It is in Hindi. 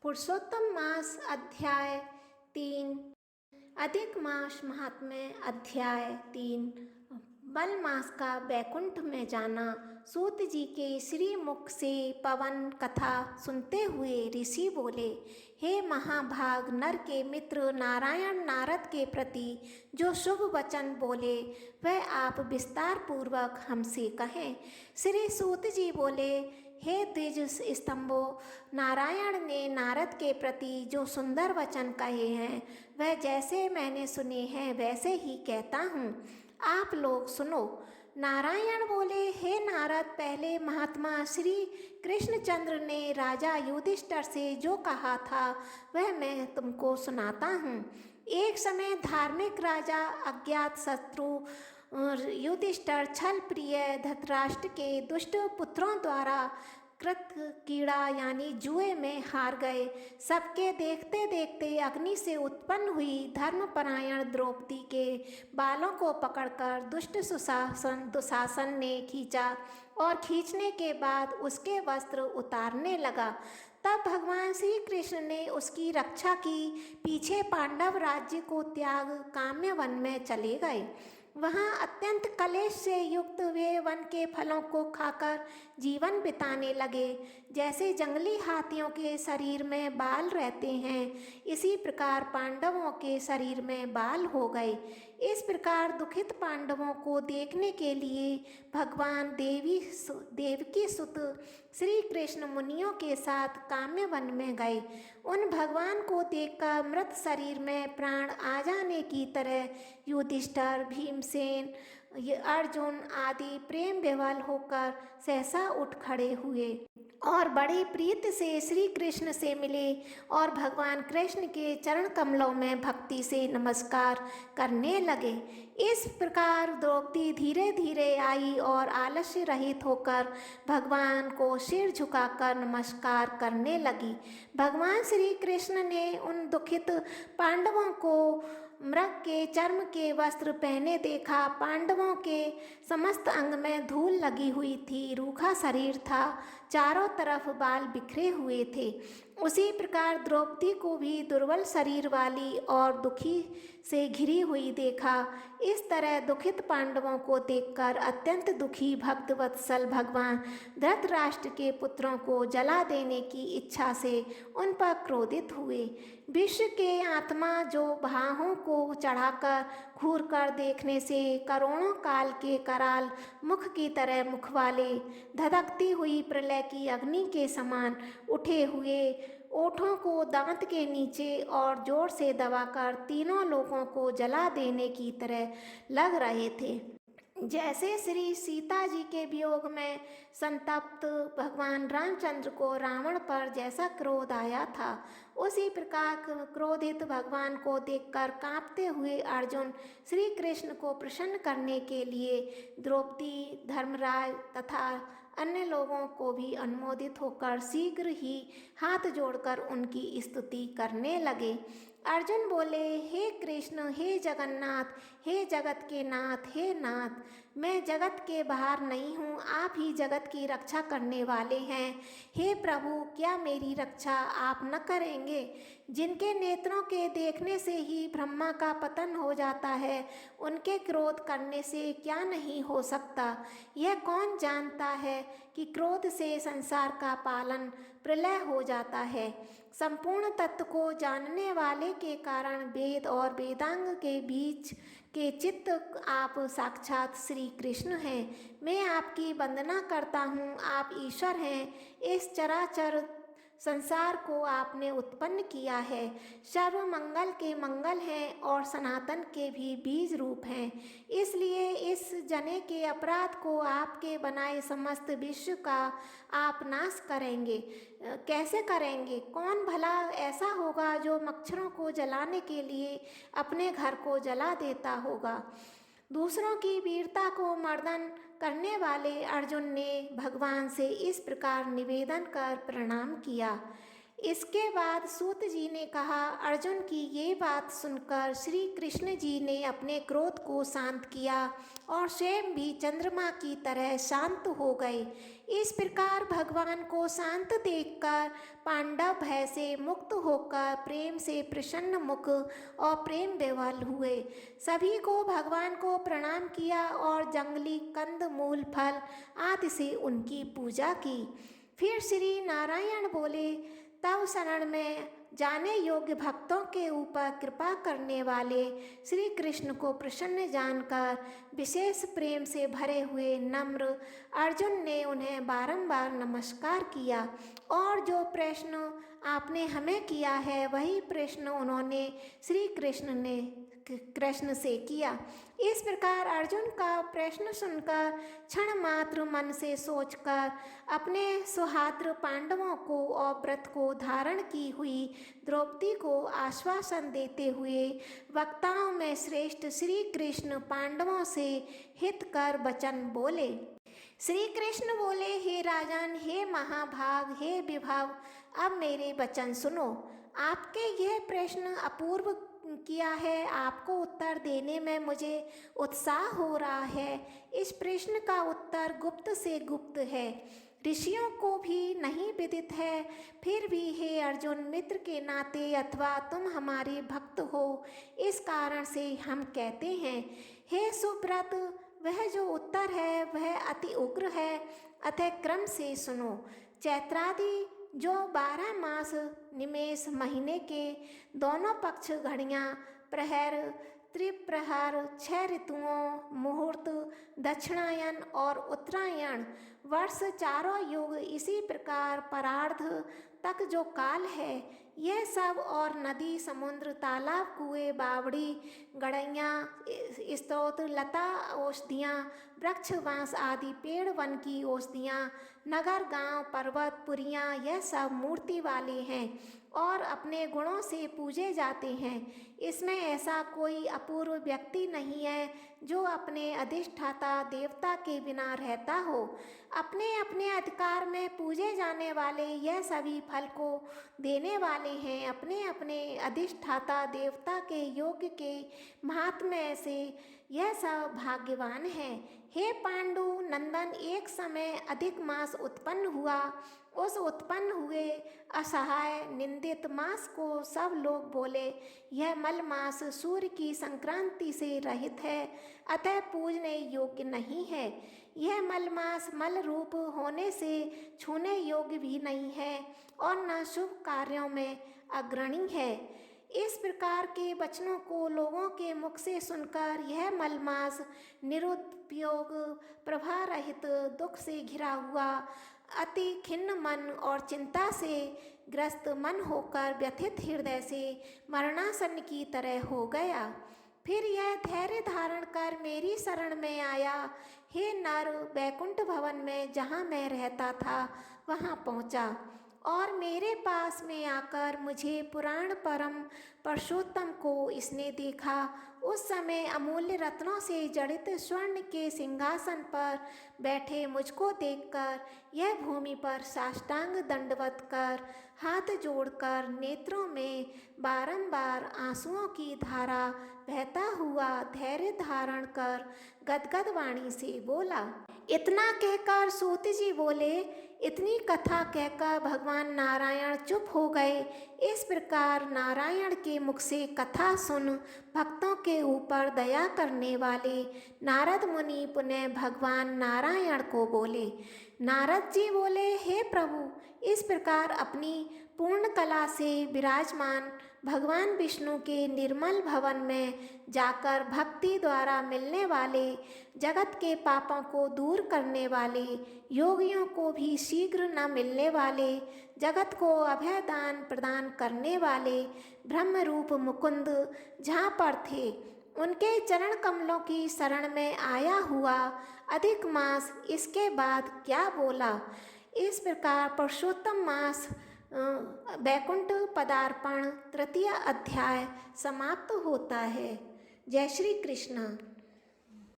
पुरुषोत्तम मास अध्याय 3। अधिक मास महात्म्य अध्याय 3। बल मास का वैकुंठ में जाना। सूत जी के श्री मुख से पवन कथा सुनते हुए ऋषि बोले, हे महाभाग नर के मित्र नारायण नारद के प्रति जो शुभ वचन बोले वह आप विस्तार पूर्वक हमसे कहें। श्री सूत जी बोले, हे द्विज स्तंभो, नारायण ने नारद के प्रति जो सुंदर वचन कहे हैं वह जैसे मैंने सुने हैं वैसे ही कहता हूँ, आप लोग सुनो। नारायण बोले, हे नारद, पहले महात्मा श्री कृष्णचंद्र ने राजा युधिष्ठिर से जो कहा था वह मैं तुमको सुनाता हूँ। एक समय धार्मिक राजा अज्ञात शत्रु युधिष्ठिर छल प्रिय धृतराष्ट्र के दुष्ट पुत्रों द्वारा कृत कीड़ा यानी जुए में हार गए। सबके देखते देखते अग्नि से उत्पन्न हुई धर्मपरायण द्रौपदी के बालों को पकड़कर दुष्ट दुशासन ने खींचा और खींचने के बाद उसके वस्त्र उतारने लगा। तब भगवान श्री कृष्ण ने उसकी रक्षा की। पीछे पांडव राज्य को त्याग काम्य वन में चले गए। वहाँ अत्यंत कलेश से युक्त वे वन के फलों को खाकर जीवन बिताने लगे। जैसे जंगली हाथियों के शरीर में बाल रहते हैं, इसी प्रकार पांडवों के शरीर में बाल हो गए। इस प्रकार दुखित पांडवों को देखने के लिए भगवान देवकी सुत श्री कृष्ण मुनियों के साथ काम्य वन में गए। उन भगवान को देखकर मृत शरीर में प्राण आ जाने की तरह युधिष्ठिर, भीमसेन, अर्जुन आदि प्रेम विवल होकर सहसा उठ खड़े हुए और बड़ी प्रीति से श्री कृष्ण से मिले और भगवान कृष्ण के चरण कमलों में भक्ति से नमस्कार करने लगे। इस प्रकार द्रौपदी धीरे धीरे आई और आलस्य रहित होकर भगवान को सिर झुकाकर नमस्कार करने लगी। भगवान श्री कृष्ण ने उन दुखित पांडवों को मृग के चर्म के वस्त्र पहने देखा। पांडवों के समस्त अंग में धूल लगी हुई थी, रूखा शरीर था, चारों तरफ बाल बिखरे हुए थे। उसी प्रकार द्रौपदी को भी दुर्बल शरीर वाली और दुखी से घिरी हुई देखा। इस तरह दुखित पांडवों को देखकर अत्यंत दुखी भक्तवत्सल भगवान धृतराष्ट्र के पुत्रों को जला देने की इच्छा से उन पर क्रोधित हुए। विश्व के आत्मा जो बाहों को चढ़ाकर घूर कर देखने से करोड़ों काल के कराल मुख की तरह मुख वाले, धधकती हुई प्रलय की अग्नि के समान उठे हुए ओठों को दांत के नीचे और जोर से दबाकर तीनों लोगों को जला देने की तरह लग रहे थे। जैसे श्री सीता जी के वियोग में संतप्त भगवान रामचंद्र को रावण पर जैसा क्रोध आया था, उसी प्रकार क्रोधित भगवान को देखकर कांपते हुए अर्जुन श्री कृष्ण को प्रसन्न करने के लिए द्रौपदी, धर्मराज तथा अन्य लोगों को भी अनुमोदित होकर शीघ्र ही हाथ जोड़कर उनकी स्तुति करने लगे। अर्जुन बोले, हे कृष्ण, हे जगन्नाथ, हे जगत के नाथ, हे नाथ, मैं जगत के बाहर नहीं हूँ, आप ही जगत की रक्षा करने वाले हैं। हे प्रभु, क्या मेरी रक्षा आप न करेंगे? जिनके नेत्रों के देखने से ही ब्रह्मा का पतन हो जाता है, उनके क्रोध करने से क्या नहीं हो सकता? यह कौन जानता है कि क्रोध से संसार का पालन प्रलय हो जाता है? संपूर्ण तत्व को जानने वाले के कारण वेद और वेदांग के बीच के चित्त आप साक्षात श्री कृष्ण हैं। मैं आपकी वंदना करता हूँ, आप ईश्वर हैं। इस चराचर संसार को आपने उत्पन्न किया है। सर्व मंगल के मंगल हैं और सनातन के भी बीज रूप हैं। इसलिए इस जने के अपराध को आपके बनाए समस्त विश्व का आप नाश करेंगे। कैसे करेंगे? कौन भला ऐसा होगा जो मच्छरों को जलाने के लिए अपने घर को जला देता होगा? दूसरों की वीरता को मर्दन करने वाले अर्जुन ने भगवान से इस प्रकार निवेदन कर प्रणाम किया, इसके बाद सूत जी ने कहा, अर्जुन की ये बात सुनकर श्री कृष्ण जी ने अपने क्रोध को शांत किया और स्वयं भी चंद्रमा की तरह शांत हो गए। इस प्रकार भगवान को शांत देखकर पांडव भय से मुक्त होकर प्रेम से प्रसन्न मुख और प्रेम विह्वल हुए। सभी को भगवान को प्रणाम किया और जंगली कंद मूल फल आदि से उनकी पूजा की। फिर श्री नारायण बोले, तब शरण में जाने योग्य भक्तों के ऊपर कृपा करने वाले श्री कृष्ण को प्रसन्न जानकर विशेष प्रेम से भरे हुए नम्र अर्जुन ने उन्हें बारंबार नमस्कार किया और जो प्रश्न आपने हमें किया है वही प्रश्न उन्होंने श्री कृष्ण से किया। इस प्रकार अर्जुन का प्रश्न सुनकर क्षण मात्र मन से सोचकर अपने सुहाद्र पांडवों को और व्रत को धारण की हुई द्रौपदी को आश्वासन देते हुए वक्ताओं में श्रेष्ठ श्री कृष्ण पांडवों से हित कर वचन बोले। श्री कृष्ण बोले, हे राजन, हे महाभाग, हे विभव, अब मेरे वचन सुनो। आपके यह प्रश्न अपूर्व किया है, आपको उत्तर देने में मुझे उत्साह हो रहा है। इस प्रश्न का उत्तर गुप्त से गुप्त है, ऋषियों को भी नहीं विदित है। फिर भी हे अर्जुन, मित्र के नाते अथवा तुम हमारे भक्त हो, इस कारण से हम कहते हैं। हे सुब्रत, वह जो उत्तर है वह अति उग्र है, अतः क्रम से सुनो। चैत्रादि जो 12 मास निमेष महीने के दोनों पक्ष घड़ियाँ, प्रहर, त्रिप्रहर, 6 ऋतुओं, मुहूर्त, दक्षिणायन और उत्तरायण, वर्ष, चारों युग, इसी प्रकार परार्ध तक जो काल है, यह सब और नदी, समुद्र, तालाब, कुएं, बावड़ी, गड़ैयाँ, स्रोत, लता, औषधियाँ, वृक्ष, बांस आदि पेड़, वन की औषधियाँ, नगर, गांव, पर्वत, पुरियाँ, यह सब मूर्ति वाले हैं और अपने गुणों से पूजे जाते हैं। इसमें ऐसा कोई अपूर्व व्यक्ति नहीं है जो अपने अधिष्ठाता देवता के बिना रहता हो। अपने अपने अधिकार में पूजे जाने वाले यह सभी फल को देने वाले हैं। अपने अपने अधिष्ठाता देवता के योग्य के महात्म्य से यह सब भाग्यवान है। हे पांडु नंदन, एक समय अधिक मास उत्पन्न हुआ। उस उत्पन्न हुए असहाय निंदित मास को सब लोग बोले, यह मल मास सूर्य की संक्रांति से रहित है, अतः पूजने योग्य नहीं है। यह मल मास मल रूप होने से छूने योग्य भी नहीं है और न शुभ कार्यों में अग्रणी है। इस प्रकार के वचनों को लोगों के मुख से सुनकर यह मलमास निरुपयोग, प्रभा रहित, दुख से घिरा हुआ, अति खिन्न मन और चिंता से ग्रस्त मन होकर व्यथित हृदय से मरणासन्न की तरह हो गया। फिर यह धैर्य धारण कर मेरी शरण में आया। हे नर, वैकुंठ भवन में जहाँ मैं रहता था वहाँ पहुँचा और मेरे पास में आकर मुझे पुराण परम पुरुषोत्तम को इसने देखा। उस समय अमूल्य रत्नों से जड़ित स्वर्ण के सिंहासन पर बैठे मुझको देखकर यह भूमि पर साष्टांग दंडवत कर हाथ जोड़कर नेत्रों में बारंबार आंसुओं की धारा बहता हुआ धैर्य धारण कर गदगद वाणी से बोला। इतना कहकर सूत जी बोले। इतनी कथा कहकर भगवान नारायण चुप हो गए। इस प्रकार नारायण के मुख से कथा सुन भक्तों के ऊपर दया करने वाले नारद मुनि पुनः भगवान नारायण को बोले। नारद जी बोले, हे प्रभु, इस प्रकार अपनी पूर्ण कला से विराजमान भगवान विष्णु के निर्मल भवन में जाकर भक्ति द्वारा मिलने वाले जगत के पापों को दूर करने वाले, योगियों को भी शीघ्र न मिलने वाले, जगत को अभय दान प्रदान करने वाले ब्रह्म रूप मुकुंद जहाँ पर थे उनके चरण कमलों की शरण में आया हुआ अधिक मास इसके बाद क्या बोला। इस प्रकार पुरुषोत्तम मास वैकुंठ पदार्पण तृतीय अध्याय समाप्त होता है। जय श्री कृष्ण।